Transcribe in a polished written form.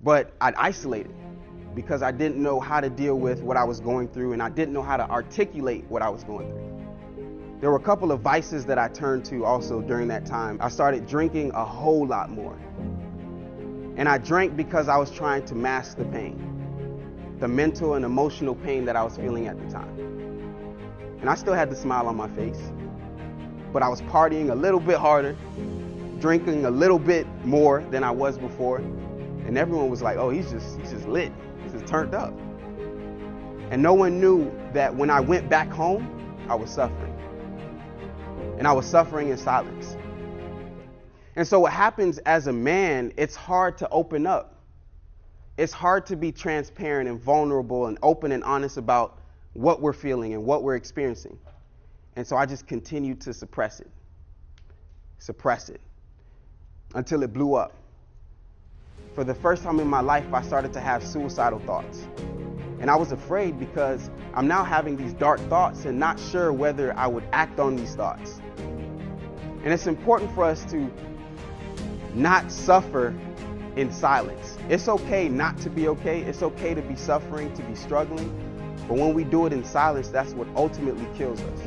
But I'd isolated because I didn't know how to deal with what I was going through, and I didn't know how to articulate what I was going through. There were a couple of vices that I turned to also during that time. I started drinking a whole lot more. And I drank because I was trying to mask the pain, the mental and emotional pain that I was feeling at the time. And I still had the smile on my face, but I was partying a little bit harder, drinking a little bit more than I was before. And everyone was like, oh, he's just lit. He's just turned up. And no one knew that when I went back home, I was suffering. And I was suffering in silence. And so what happens as a man, it's hard to open up. It's hard to be transparent and vulnerable and open and honest about what we're feeling and what we're experiencing. And so I just continued to suppress it until it blew up. For the first time in my life, I started to have suicidal thoughts. And I was afraid because I'm now having these dark thoughts and not sure whether I would act on these thoughts. And it's important for us to not suffer in silence. It's okay not to be okay. It's okay to be suffering, to be struggling. But when we do it in silence, that's what ultimately kills us.